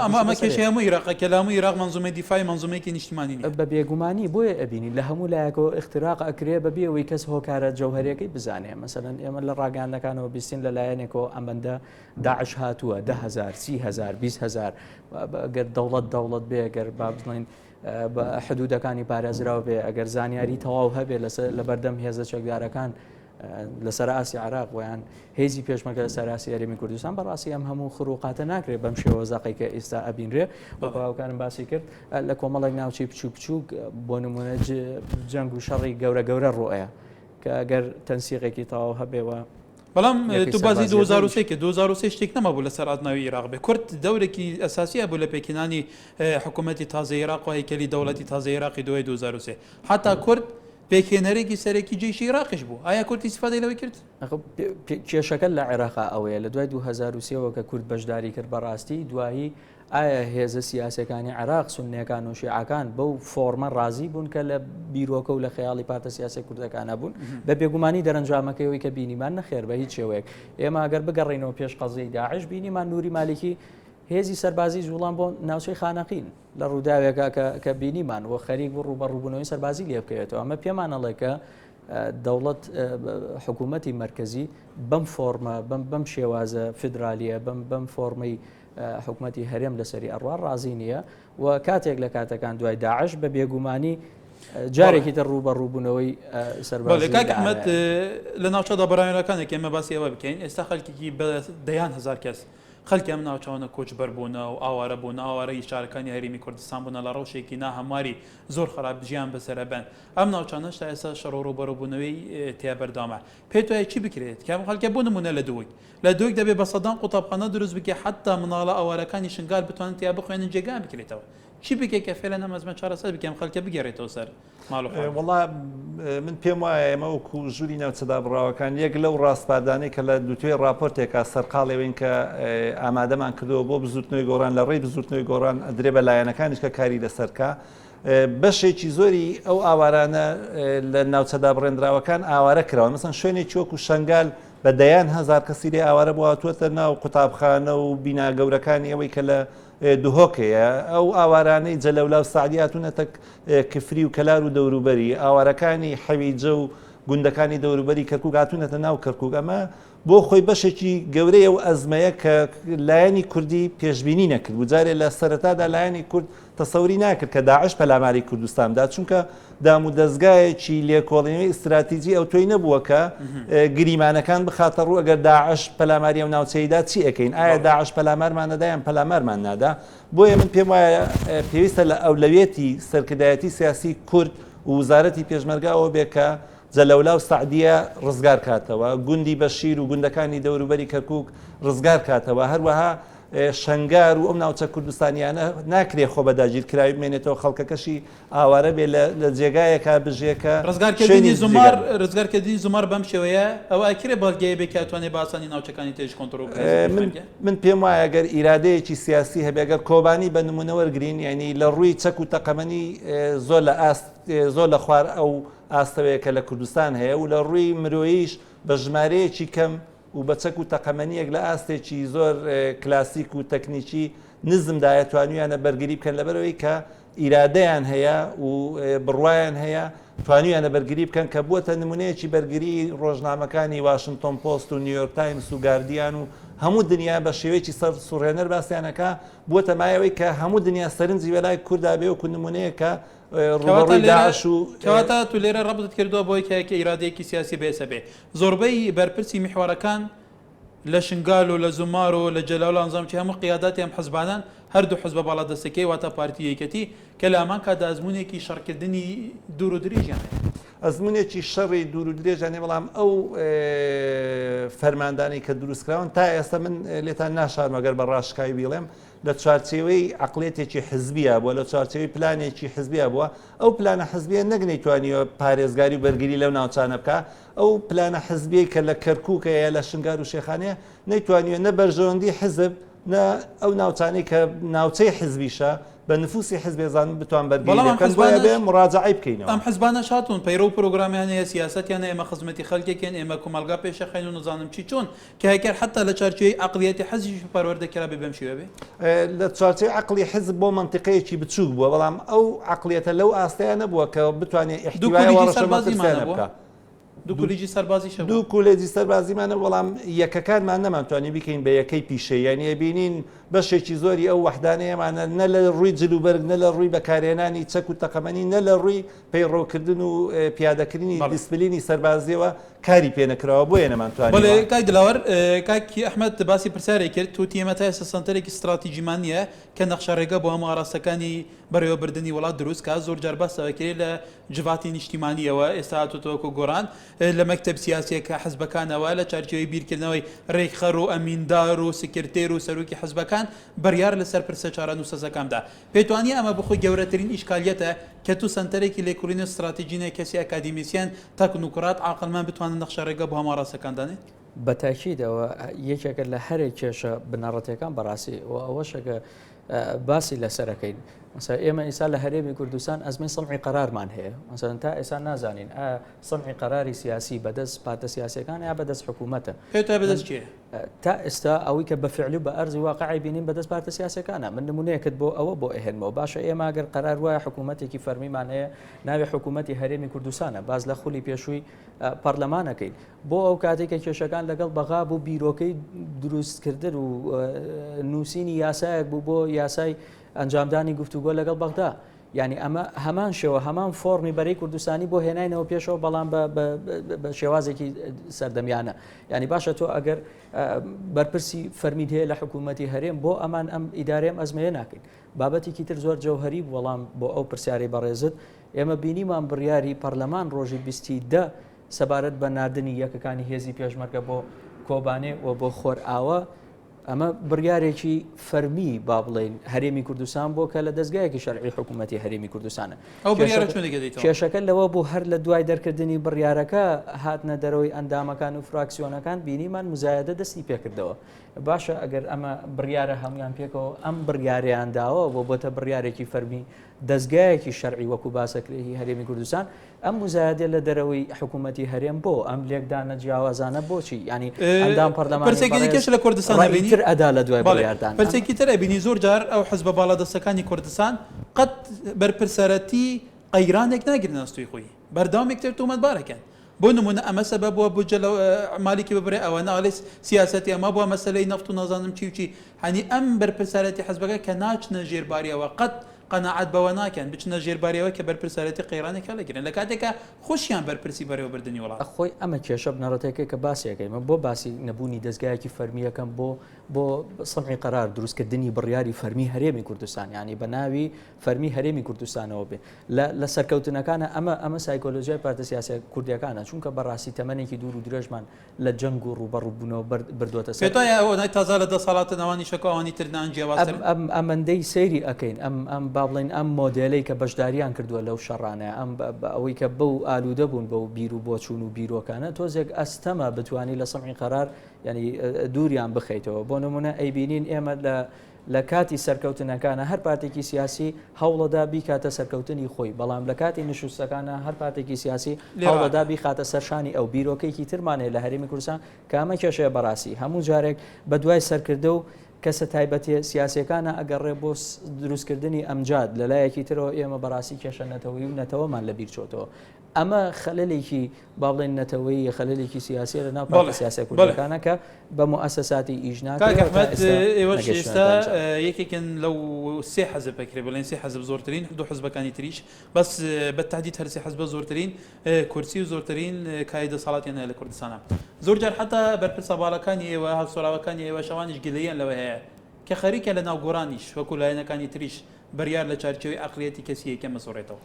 ئەمە کێشەی هەموو عێراق کە لە هەموو عێراق منزومەی دیفاعی منزومەیەکی نیشتمانی بە بێگومانی بۆیە ئەبینی لە هەموو لایەکەوە اختراق ئەکرێ بەبێ ئەوەی کەس هۆکارە جەوهەرەکەی بزانێ مەسەلەن ئێمە لە ڕاگەاندەکانەوە بیستین لە لایەنێکەوە ئەمەندە داعش هاتووە 10,000 30,000 20,000 گەر دەوڵەت بێ گەر با بڵێن بە حدودەکانی پارێزراوە بێ ئەگەر زانیاری تەواو هەبێ لە بەردەم هێزە چەکدارەکان لەسەر ئاسی عراق ویان هێزی پێشمەرگە لەسەر ئاسی هەرێمی کوردستان بەڕاستی ئەم هەموو خروقاتە ناکرێت بەم شێوە زەقی کە ئێستا ئەبینرێ بە باوکانم باسی کرد لە کۆمەڵێک ناوچەی بچووک بۆ نمونە جەنگ و شەڕی گەورە ڕۆیە کە ئەگەر تەنسیقێکی تەواو هەبێەوە بەڵام تو بازی 2023 کە 2023 شتێک نەمابوو لەسەر ئاتناوی عێراق بێ کورد دەورێکی ئەساسیە بوو لە پێکێنانی حکوومەتی تازە عێراق و هەیکەلی دەوڵەتی تازە عێراقی دوای 2023 حتا کورد پێکێنەرێکی سەرێکی جێشی عێراقیش بوو ئایا کورد ئیسفادەی لەوەی کرد کێشەکە لە عێراقا ئەوەیە لە دوای 2023 کە کورد بەشداری کرد بەڕاستی دوایی ئایا هێزە سیاسەکانی عێراق سونیەکان و شیعەکان بەو فۆرمە ڕازی بوون کە لە بیرۆکە و لە خەیاڵی پارتە سیاسی کوردەکانە بوون بە بێگومانی دەرەنجامەکەیەوەی کە بینیمان نەخێر بە هیچ شێوەیەک ئێمە ئەگەر بگەڕێنەوە پێش قەزەی داعش بینیمان نووری مالکی هێزی سەربازی جوڵان بۆ ناوچەی خانەقین لە ڕووداوێکە کە بینیمان و خەریک بۆ ڕوبەڕووبوونەوەی سەربازی لێ بکەوێتەوە ئەمە پێمانەڵێ کە دەوڵەت حکوومەتی مرکزی بەم فۆرمە بەم شێوازە فدرالیە بەم فۆرمەی حکوومەتی هەرێم لەسەری ئەڕوا ڕازی نییە و کاتێک لە کاتەکان دوای داعش بە بێگومانی جارێکی تر ڕوبەڕووبوونەوەی سەربازی ئەحمەد لە ناوچەدا بەڕێوەکانێک ئێمە باسی ئەوە بکەین ئێستا خەڵکێکی بە دەیان هزار کەس خەڵکی ئەم ناوچەوانە کۆچبەر بوونە و ئاوارە بوون ئاوارەی شارەکانی هەرێمی کوردستان بوونە لە ڕەوشێکی ناهەمواری زۆر خراپ ژیان بەسەرە بن ئەم ناوچانەش تا ئێستا شەڕ و ڕوبەڕووبوونەوەی تیا بەردەوامە پێت وایە چی بکرێت کە خەڵکە بۆ نمونە لە لە دووەک دەبێت بە سەدان قوتابخانە دروست بکە حتا مناڵە ئاوارەکانی شنگال بتوانن تیا بخوێنن جێگا بکرێتەوە چی بکەیت کە فێلە نەمەزمە چارەسەر بکەم خەڵکە بگەڕێتەوە سەر وڵا من پێم وایە ئێمە وەکو ژووری ناوچەدا بڕاوەکان یەک لەو ڕاستپادانەی کە لە دوتوێ راپۆرتێکە سەرقاڵێوین کە ئامادەمان کردەوە بۆ بزوتنەوەی گۆڕان لە ڕێی بزوتنەوەی گۆڕان ئەدرێ بە لایەنەکانیش کە کاری لەسەرکە بەشێکی زۆری ئەو ئاوارانە لە ناوچەدا بڕێنراوەکان ئاوارە کراوە مەسەن شوێنێکی وەکو شنگال بە دەیان هزار کەسی لێ ئاوارە بواتوەتە ناو قوتابخانە و بینا گەورەکانی ئەوەی کە لە دوهۆکەیە ئەو ئاوارانەی جەلەولا و سعدیاتونەتە کفری و کەلار و دەوروبەری ئاوارەکانی حەویجە و گوندەکانی دەوروبەری کەرکووک هاتوونەتە ناو کەرکووک ئەمە بۆ خۆی بەشێکی گەورەیە و ئەزمەیە کە لایەنی کوردی پێشبینی نەکرد و جارێ لە سەرەتادا لایەنی کورد تەسەوری ناکرد کە داعش پەلاماری کوردستاندا چونکە دام و دەستگایەکی لێکۆڵینەوەی استراتیجی ئەو تۆی نەبووە کە گریمانەکان بخاتە ڕوو ئەگەر داعش پەلاماری ئەو ناوچەیدا چی ئەەکەین ئایا داعش پەلامارمان نەدایان پەلامارمان نادا بۆیە من پێم وایە پێویستە لە ئەولەوێتی سەرکردایەتی سیاسی کورد و وزارەتی پێشمەرگاەوە بێ کە جەلەولا و سعدیە ڕزگار کاتەوە گوندی بەشیر و گوندەکانی دەوروبەری کەرکووک ڕزگار کاتەوە هەروەها شنگار و ئەم ناوچە کوردستانیانە ناکرێ خۆ بەداگیر کراوی بمێنێتەوە خەڵکەکەشی ئاوارە بێ لە جێگایەکە بژێکە ڕزگارکردنی زمار بەم شێوەیە ئەوە ئەکرێ بەڵگەیە بێ کاتوانێ باسانی ناوچەکانی تێش کۆنتڕۆل من پێم وایە گەر ئیرادەیەکی سیاسی هەبێگەر کۆبانی بە نمونە وەرگرین ینی لە ڕووی چەک و تەقەمەنی زۆر لە خوار ئەو ئاستەوەیە کە لە کوردستان هەیە و لە ڕووی مرۆییش بە ژمارەیەکی کەم و بە چەک و تەقەمەنیەک لە ئاستێکی زۆر کلاسیک و تەکنیکی نزمدایە توانویانە بەرگری بکەن لەبەرەوەی کە ئیرادەیان هەیە و بڕوایان هەیە توانویانە بەرگری بکەن کە بووەتە نمونەیەکی بەرگری ڕۆژنامەکانی واشنگتن پۆست و نیویۆرک تایمس و گاردیان و هەموو دنیا بە شێوەیەکی سەر سوڕێنەر باسییانەکە بووەتە مایەوەی کە هەموو دنیا سەرنجی وەلای کووردا بێ وکو نمونەیە کە ڕوبەڕووی داعش و کەواتە تو لێرە ڕەبت کردووە بۆی کە ئیرادەیەکی سیاسی بێسە بێ زۆربەی بەرپرسی میحوارەکان لە شنگال و لە زومار و لە جەلاو ئەنزامکی هەموو قیاداتی ئەم حزبانان هەردوو حزبە باڵا دەستەکەی واتە پارتی یەکەتی کە لە ئەمان کادا ئەزمونێکی شەڕکردنی دوور و درێژیان ئەزمونێکی شەڕی دوور و درێژانێ بەڵام ئەو فەرماندانی کە دروستکراون تا ئێستا من لێتان ناشارمەگەر بە ڕاشکایی بیڵێم لە چوارچێوەی عقلێتێکی حزبیە بووە لە چوارچێوەی پلانێکی حزبیە بووە ئەو پلانە حزبیە نەگنەیتوانیوە پارێزگاری و بەرگری لەو ناوچانە بکە ئەو پلانە حزبیە کە لە کەرکووکەیە لە شنگار و شێخانەیە نەیتوانیوە نە بەرژەوەندی حزب ئەو ناوچانەی کە ناوچەی حزبیشە بە نفوسی حزبێزان بتوان بەرگەکەن بۆیە بێ مراجعی بکەینەوە ئەم حزبانە شاتون پەیرۆ پرۆگرامیان هەیە سیاسەتیان ئێمە خزمەتی خەڵکێکێن ئێمە کۆمەلگا پێشەخەین و نزانم چی چۆن کە هەکەر حتا لە چارچێی عقلیەتی حەزیش پەروەردەکرا بێ بەم شێوە بێ لە چارچێی عقلی حزب بۆ منطقەیەکی بچووک بووە بەڵام ئەو عقلیەتە لەو ئاستەیە نەبووە کە بتوانێت احتیوای وەڕەشەمەتیانە بکە دوو کولێجی سەربازی دوو کولێجی سەربازیمانە بەڵام یەکەکانمان نەمانتوانی بکەین بە یەکەی پیشەی یعنی بینین بەشێکی زۆری ئەو وەحدانەیەمانە نە لە ڕووی جلوبەرگ نە لە ڕووی بەکارهێنانی چەک و تەقەمەنی نە لە ڕووی پەیڕۆکردن و پیادەکردنی دیسپلینی سەربازیەوە کاری پێ نەکراوە بۆیە نەمانتوانی بەڵێ کاک دلاوەر کاکی ئەحمەد باسی پرسیارێک کرد تو تیمە تا ئێستا سەنتەرێکی استراتیجیمان نیە کە نەخشەڕێگە بۆ هەموو ئاراستەکانی بەڕێوەبردننی وڵات دروست کا زۆر جار باسەوە کرێ لە جڤاتی نیشتمانیەوە ئێستا هاتوتەوەکو گۆڕان لە مەکتەب سیاسیەکە حزبەکانەوە لە چارچێوەی بیرکردنەوەی ڕێکخەر و ئەمیندار و سکرتێر و سەرۆکی حزبەکان بڕیار لەسەر پرسە چارە نووسەزەکاندا پێتوانی ئەمە بخۆی گەورەترین ئیشکالیەتە کە تو سنتەرێکی لێکوڵینە استراتیژینە کەسی ئەکادیمیسیان تەکنوکرات عاقلمان بتوانن نەخشەڕێگە بۆ هەموو ڕاستەکاندانێت بەتاکیدەوە یەکێکە لە هەرێک کێشە بنەڕەتەکان بەڕاستی و ئەوەشەکە باسی لەسەرەکەین مثلا ئێمە ئێستا لە هەرێمی کوردستان ئەزمەی سەمعی قەرارمان هەیە مثلا تا ئێستا نازانین سەمعی قەراری سیاسی بەدەست پارتە سیاسیەکان یا بەدەست حکوومەتە پێتە بەدەست چیە تا ئێستا ئەوەی کە بەفعلی بە ئەرزی واقعی بینین بەدەست پارتە سیاسەکانە من نمونەیەکت بۆ ئەوە بۆ ئێهێنمەوە باشە ئێمە ئەگەر قەرار وایە حکوومەتێکی فەرمیمان هەیە ناوی حکوومەتی هەرێمی کوردستانە باز لە خولی پێشووی پەرلەمانەکەین بۆ ئەو کاتێکە کێشەکان لەگەڵ بەغا بوو بیرۆکەی دروستکردن و نووسینی یاسایەک بوو بۆ یاسای ئەنجامدانی گفتوگۆ لەگەڵ بەغدا یعنی ئەمە هەمان شێوە هەمان فۆرمی بەرەی کوردستانی بۆ هێناینەوە پێشەوە بەڵام بە شێوازێکی سەردەمیانە ینی باشە تۆ ئەگەر بەرپرسی فەرمید هەیە لە حکوومەتی هەرێم بۆ ئەمان ئەم ئیدارەیەم ئەزمەیە ناکەین بابەتێکی تر زۆر جەوهەری بەڵام بۆ ئەو پرسیاری بەڕێزت ئێمە بینیمان بڕیاری پەرلەمان ڕۆژی 22 سەبارەت بە ناردنی یەکەکانی هێزی پێشمەرگە بۆ کۆبانێ و بۆ خۆر ئاوە ئەمە بڕیارێکی فەرمی با بڵێن هەرێمی کوردستان بۆ کە لە دەستگایەکی شەرعی حکوومەتی هەرێمی کوردستانە کێشەکە لەوە بۆ هەر لە دوای دەرکردنی بڕیارەکە هاتنە دەرەوەی ئەندامەکان و فراکسیۆنەکان بینیمان مزایدە دەستی پێکردەوە باشە ئەگەر ئەمە بڕیارە هەمویان پێکەوە ئەم بڕیاریان داوە بۆ بۆتە بڕیارێکی فەرمی دەستگایەکی شەرعی وەکو باسەکرێکی هەرێمی کوردستان ئەم مزایدە لە دەرەوەی حکوومەتی هەرێم بۆ ئەم لێکدانە جیاوازانە بۆچی ینی ئەندام پەرسێکیش لە کوردستان تر ئەدا لە دوای بڕیاردان پرسێکی تر ئەبینی زۆر جار ئەو حزب باڵادەستەکانی کوردستان قەت بەرپرسەرەتی قەیرانێک ناگرن ئەستوی خۆی بەرداوامێک تر تۆمەتبارەکەن بۆ نمونە ئەمە سەبەب بووە بودجە لە مالیکی ببرێ ئەوە ناڵێ سیاسەتی ئەمە بووە مەسەلەی نەفت و نازانم چی و چی هەنی ئەم بەرپرسەرەتی حزبەکە کە ناچنە ژێرباریەوە قەت قەناعەت بەوە ناکەن بچنە ژێرباریەوە کە بەرپرسەرەتی قەیرانێکە لەگرن لە کاتێکە خۆشیان بەرپرسی بەرەوە بردننی وڵات خۆی ئەمە کێشە بنەڕەتێکە کە باسیەکەیمە بۆ باسی نەبوونی دەستگایەکی فەرمیەکەم بۆ سەمعی قەرار دروستکردنی بڕیاری فەرمی هەرێمی کوردستان ینی بە ناوی فەرمی هەرێمی کوردستانەوە بێ لە سەرکەوتنەکانە ئەمە سایکۆلۆژیای پارتە سیاسی کوردیەکانە چونکە بەڕاستی تەمەنێکی دوور و درێژمان لە جەنگ و ڕوبەڕووبوونەوە بردووەتە سەر ئەوە تازا لە دەسەڵاتە ناوانی شەکەوانی ترنان جیاوازتر ئەمەندەی سەیری ئەەکەین ئەم با بڵێن ئەم مۆدلەی کە بەشداریان کردووە لەو شەڕانەیە ئەوەی کە بەو ئالوودە بوون بەو بیر و بۆچوون و بیرۆکانە تۆزێک ئەستەمە بتوانی لە سەمعی قەرار ینی دووریان بخەیتەوە بۆ نمونە ئەیبینین ئێمە لە کاتی سەرکەوتنەکانە هەر پارتێکی سیاسی هەوڵەدا بیکاتە سەرکەوتنی خۆی بەڵام لە کاتی نشوستەکانە هەر پارتێکی سیاسی هەوڵەدا بیخاتە سەرشانی ئەو بیرۆکەیەکی ترمانێ لە هەرێمی کوردستان کە ئەمە کێشەیە بەڕاستی هەموو جارێک بە دوای سەرکردە و کەسە تایبەتی سیاسەکانە ئەگەڕێ بۆ دروستکردنی ئەمجاد لەلایەکی ترەوە ئێمە بەڕاستی کێشە نەتەوەی و نەتەوەمان لە بیر چۆتەوە ئەمە خەلەلێکی با بڵێن نەتەوەی خەلەلێکی سیاسی لە ناو پارتە سیاسە کوردەکانە کە بە مؤسساتی ئیژناکە ئێستا یەکێکن لەو سێ حەزب بکرێ بڵێن سێ حەزب زۆرترین دو حزبەکانی تریش بەس بە تهدید هەر سێ حەزبە زۆرترین کورسی و زۆرترین کای دەسەڵاتیان لە کوردستانە زۆر جار حتا بەرپرسە باڵەکانی ئێوە هەڵسۆراوەکانی ئێوە شەوانیش گلەیان لەوە هەیە کە خەریکە لە ناو گۆڕانیش وەکو لایەنەکانی تریش بەریار لە چارچەوەی عەقڵیەتی کەسیەکە مەسۆڕێتەوە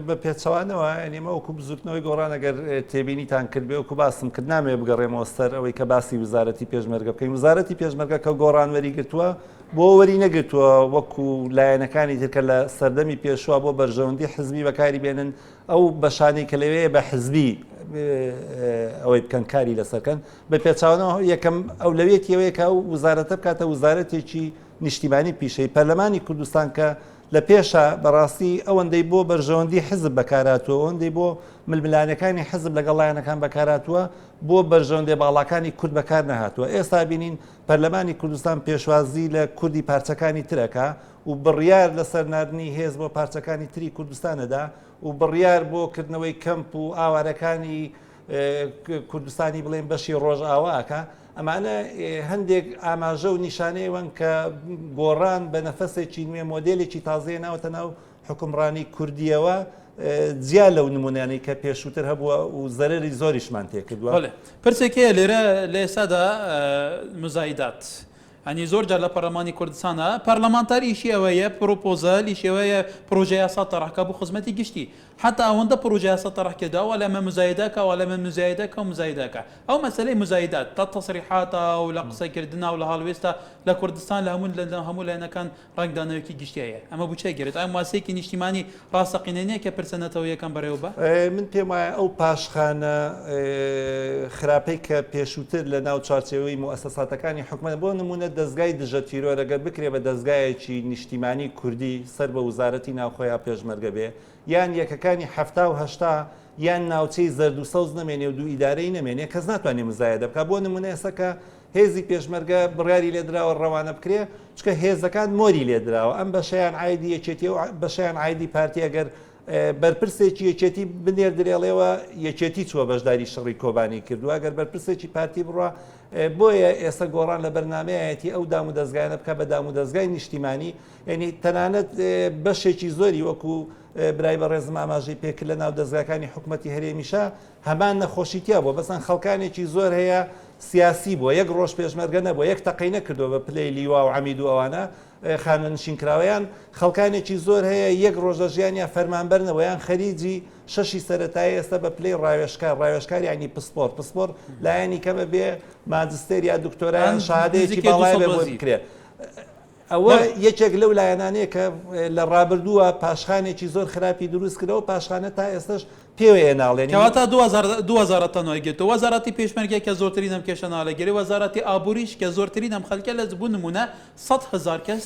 بە پێچەوانەوە ئەنیمە وەکو بزوتنەوەی گۆڕان ئەگەر تێبینیتان کرد بێ وەکو باسم کرد نامێ بگەڕێمەوە سەر ئەوەی کە باسی وزارەتی پێشمەرگە بکەین وزارەتی پێشمەرگە کە گۆڕان وەری گرتووە بۆ وەری نەگرتووە وەکو لایەنەکانی ترکە لە سەردەمی پێشوە بۆ بەرژەوەندی حزبی بەکاری بێنن ئەو بەشانەی کە لەوەیە بە حزبی ئەوەی بکەن کاری لەسەرکەن بە پێچاوانەوە یەکەم ئەولەویەتی ئەوەیە کە وزارەتە بکاتە وزارەتێکی نیشتیمانی پیشەی پەرلەمانی کوردستان کە لە پێشە بەڕاستی ئەوەندەی بۆ بەرژەوەندی حزب بەکاراتوە ئەوەندەی بۆ ململانەکانی حزب لەگەڵ لایەنەکان بەکاراتوە بۆ بەرژەوەندی باڵاکانی کورد بەکار نەهاتووە ئێستا بینین پەرلەمانی کوردستان پێشوازی لە کوردی پارچەکانی ترەکە و بڕیار لەسەر ناردنی هێز بۆ پارچەکانی تری کوردستانەدا و بڕیار بۆ کردنەوەی کەمپ و ئاوارەکانی کوردستانی بڵێن بەشی ڕۆژ ئاواکە ئەمانە هەندێک ئاماژە و نیشانەیەوەن کە گۆڕان بە نەفەسێکی نوێ مۆدلێکی تازەیە ناوەتە ناو حکومڕانی کوردیەوە جیا لەو نمونانەی کە پێشووتر هەبووە و زەرری زۆریشمان تێکردووە پرسێکەیە لێرە لە ئێستادا مزایدات ئەنی زۆر جار لە پەرلەمانی کوردستانە پەرلەمانتاریشی ئەوەیە پرۆپۆزەلیشی ئەوەیە پرۆژه یاسا تەڕحکە بۆ خزمەتی گشتی حتا ئەوەندە پرۆژه یاسا تەڕحکرداوە لەمە مزایدەکە و لەمە مزایدەکە و مزایدەکە ئەو مەسەلەی مزایدات تا تەسریحاتە و لە قسەکردنا و لە هەڵوێستا لە کوردستان لە هەموو لایەنەکان ڕنگدانەوەیەکی گشتیایە ئەمە بچای گرێت ئەم واسەیەکی نیشتیمانی ڕاستەقینەیە کە پرسەنەتەوەیەکەم بەڕێوە بە من پێم وایە ئەو پاشخانە خراپەی کە پێشووتر لە ناو چارچەوەی موسساتەکانی حکومەت بۆ نمونە دەستگای دژە تیرۆرەگەر بکرێ بە دەستگایەکی نیشتیمانی کوردی سەر بە وزارەتی ناوخۆیان پێشمەرگە بێ یان یەکەکانی هەفتا و هەشتا یان ناوچەی زەرد و سەوز نەمێنێ و دوو ئیدارەی نەمێنێ کەس ناتوانێت مزایدە بکە بۆ نمونە ئێستا کە هێزی پێشمەرگە بڕیاری لێدراوە ڕەوانە بکرێ چکە هێزەکان مۆری لێدراوە ئەم بەشیان عایدی یەکێتی و بەشیان عایدی پارتی ئەگەر بەرپرسێکی یەکێتی بنێر درێڵێەوە یەکێتی چووە بەشداری شەڕی کۆبانی کردووە ئەگەر بەرپرسێکی پارتی بڕوە بۆیە ئێستا گۆڕان لە بەرنمەیەتی ئەو دام و دەستگایانە بکە بە دام و دەستگای نیشتیمانی یعنی تەنانەت بەشێکی زۆری وەکو برای بە ڕێزم ئاماژەی پێکرد لە ناو دەستگاکانی حکوومەتی هەرێمیشە هەمان نەخۆشیتیا بووە بەسەن خەڵکانێکی زۆر هەیە سیاسی بووە یەک ڕۆژ پێشمەرگە نەبووە یەک تەقەی نەکردەوە بە پلەی لیوا و عەمید و ئەوانە خانەنشینکراوەیان خەڵکانێکی زۆر هەیە یەک ڕۆژە ژیانیان فەرمانبەرنەوە یان خەریجی شەشی سەرەتایی ئێستا بە پلەی ڕاوێشکار ینی پسپۆر لایەنی کەمە بێ ماجستێر یا دکتۆرایان شادەیەکی باڵای بێ بۆ بکرێت ئەوە یەکێک لەو لایەنانەیە کە لە ڕابردووە پاشخانێکی زۆر خراپی دروست کردەوە پاشخانە تا ئێستش پێوەیە ناڵێنی کەواتە 2010 وەزارەتی پێشمەرگە کە زۆرترین ئەم کێشە ناڵێگەری وەزارەتی ئابووریش کە زۆرترین ئەم خەڵکە لە بوو نمونە 100,000 کەس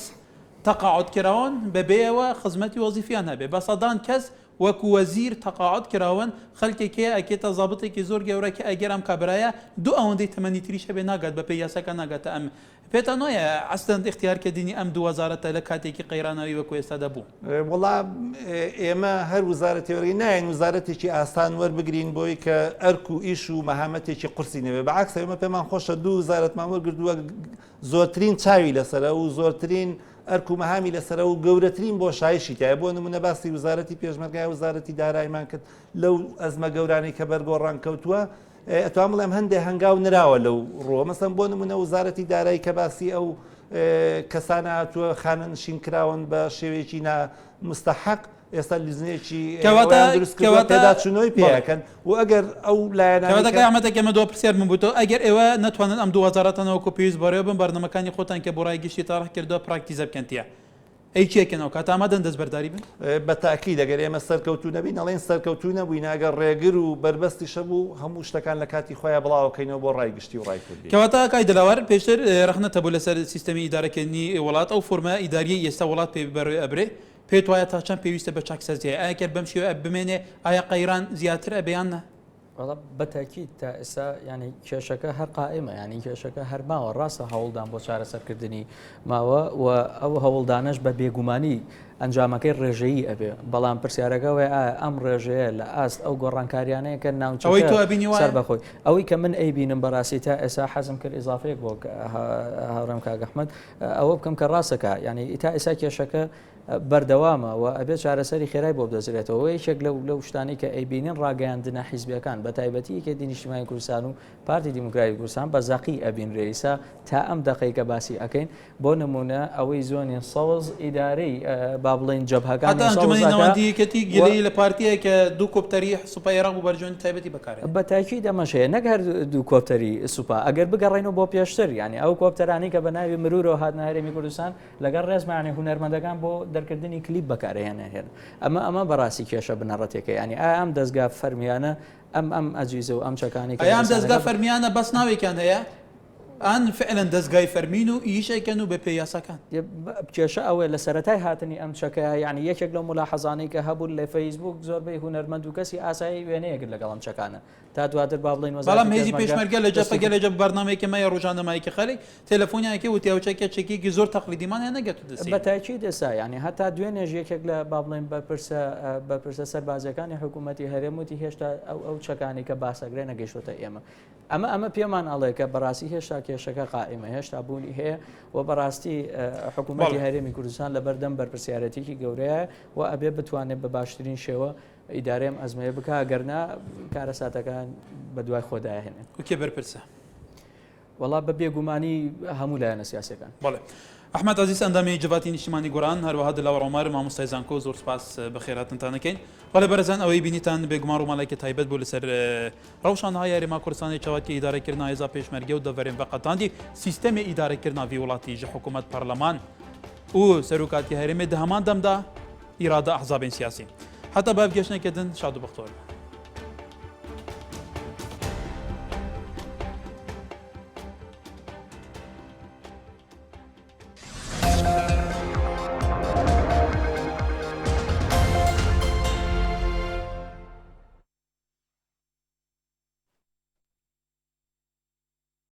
تەقاعد کراون بەبێەوە خزمەتی وەزیفیان هەبێ بە سەدان کەس وەکو وەزیر تەقاعد کراون خەڵکێکەیە ئەکێتە زابطێکی زۆر گەورەکە ئەگەر ئەم کابرایە دوو ئەوەندەی تەمەنی تریش هەبێ ناگات بە پێی یاساکە ناگاتە ئەم پێتە نوۆیە ئەستەند اختیارکردنی ئەم دوو وەزارەتە لە کاتێکی قەیرانەوەی وەکو ئێستا دەبوو وەڵام ئێمە هەر وزارەتێوەرگی ناین وزارەتێکی ئاسان وەربگرین بۆی کە ئەرک و ئیش و مەهامەتێکی قورسی نەوێ بەعکس ئێمە پێمان خۆشە دوو وزارەتمان وەرگردووە زۆرترین چاوی لەسەرە و زۆرترین ئەرک و مەهامی لەسەرە و گەورەترین بۆ شایشی تایە بۆ نمونە باسی وزارەتی پێشمەرگای وزارەتی داراییمان کرد لەو ئەزمە گەورانەی کە بەرگۆڕان کەوتووە ئەتوان بڵێم هەندێک هەنگاو نراوە لەو ڕۆ مەسەن بۆ نمونە وزارەتی دارایی کە باسی ئەو کەسانە هاتووە خانە نشین کراون بە شێوەیەکی نامستەحەق ئێستا لیزنێکی پێداچوونەوەی پێیەکەن و ئەگەر ئەو لایەنەکە ئەمەدەکە ئەمە دو پرسیارم بووتەوە ئەگەر ئێوە ناتوانن ئەم دوو وەزارەتەوەکو پێویست بەڕێوە بن بەرنامەکانی خۆتان کە بۆ ڕای گشتی تاڕح کردووە پراکتیزە بکەنتیە ئەی چێکەنەوە کات ئامادەن دەستبەرداری بن بە تاکید دەگەر ئێمە سەرکەوتو نەبین ئەڵێن سەرکەوتو نەبووین ئەگەر ڕێگر و بربەستی شەبوو هەموو شتەکان لە کاتی خۆیان بڵاوکەینەوە بۆ ڕای گشتی و ڕای کوردی کەواتە کای دلاوەر پێشتر ڕەخنەتە بوو لەسەر سیستەمی ئیدارەکردنی وڵات ئەو فۆرمە ئیداریە ئێستا وڵات پێ بەڕێ ئەبرێ پێت وایە تا چەند پێویستە بە چاکسەرجەیە ئاگەر بەم شێوە بمێنێ ئایا قەیران زیاتر ئەبیان نە وڵا بەتاکید تا ئێستا ینی کێشەکە هەر قائمە ینی کێشەکە هەر ماوە ڕاستە هەوڵدان بۆ چارەسەرکردنی ماوە و ئەو هەوڵدانش بە بێگومانی ئەنجامەکەی ڕێژەیی ئەبێ بەڵام پرسیارەکەەوەی ئەم ڕێژەیە لە ئاست ئەو گۆڕانکاریانەیە کە ناوچەوەی بەخۆی ئەوەی کە من ئەیبینم بەڕاستی تا ئێستا حەزم کرد ئیزافەیەک بۆ هاوڕێم کاک ئەحمەد ئەوە بکەم کە ڕاستەکە ینی ئیتا ئێستا کێشەکە بەردەوامە و ئەبێت چارەسەری خێرای بۆ بدەزرێتەوە یەکێک لەو شتانی کە ئەیبینن ڕاگەیاندنە حیزبیەکان بە تایبەتی کە نیشتمانی کوردستان و پارتی دیموکراتی کوردستان بە زەقی ئەبین ڕێیسا تا ئەم دەقەیەکە باسی ئەەکەین بۆ نمونە ئەوەی زۆنی سەوز ئیدارەی با بڵێن جەبهەکانیەتی گیری لە پارتیە کە دوو کۆپتەری سوپای عێراق و بەرژۆنی تایبەتی بەکارێت بە تاکید ئەمەشەیە نەک هەر دوو کۆپتەری سوپا ئەگەر بگەڕێنەوە بۆ پێشتر ینی ئەو کۆپتەرانی کە بە ناوی مرورەوە هاتنە هەرێمی کوردستان لەگەڵ ڕێزمانی هونەرمەندەکان بۆ دەرکردنی کلیپ بەکارهێنەهێن ئەمە بەڕاستی کێشە بنەڕەتێکە ینی ئەم دەستگا فەرمیانە ئەم ئەجیزە و ئەم چەکانی ئەم دەستگا فەرمیانە بەس ناوێکیان هەیە ئەن فعلەن دەستگای فەرمین و ئیشێکەن و بە پێی یاساکان کێشە ئەوەیە لە سەرەتای هاتنی ئەم چەکە ینی یەکێک لەو ملاحەزانەی کە هەبوو لە فەیسبوک زۆربەی هونەرمەند و کەسی ئاسایی وێنەیەگر لەگەڵ ئەم چەکانە تا دواتر با بڵین بەڵام هێزی پێشمەرگە لە جەپەگە لە جەب بەرنامەیەکی مایە ڕۆژانەمایەکی خەڵک تەلەفۆنیانێکی و تیاوچەکە چێکێکی زۆر تەقلیدیمانیان نەگەت دەست بە تاکید ئێستا ینی هەتا دوێنێژ یەکێک لە با بڵین بەپرسە سەربازەکانی حکوومەتی هەرێموتی هێشتا ئەو چەکانی کە باسەگرێ نەگەیشتوتە ئێمە ئەمە پێمان ئەڵێ کە بەڕاستی هێشتا کێشەکە قائمە هێشتا بوونی هەیە و بەڕاستی حکوومەتی هەرێمی کوردستان لەبەردەم بەرپرسیارەتێکی گەورەیە و ئەبێ بتوانێت بە باشترین شێوە ئیدارەم ئەزمەیە بک گەرنا کارەساتەکان بە دوای خۆدایە هێنێن وکێ بەرپرسە وڵا بە بێگومانی هەموو لایەنە سیاسەکان بەڵێ ئەحمەد عەزیز ئەندامی جڤاتی نیشتمانی گۆڕان هەروەها دلاوەر عومار مامۆستای زانکۆ زۆر سپاس بە خێراتتانەکەین بەڵێ بەرەزان ئەوەی بینیتان بێگومان ڕۆماڵێکی تایبەت بوو لەسەر ڕەوشانهای یاریما کوردستانی چاواتی ئیدارەکردنا هێزا پێشمەرگە و دەڤەرێن بەقەتاندی سیستەمی ئیدارەکردناوی وڵاتی ژە حکوومەت پەرلەمان و سەرۆکاتی هەرێمێ دە هەمان دەمدا ئیرادە ئەحزابین سیاسی حتا بەفگەشتێکردن شاد و بەختۆر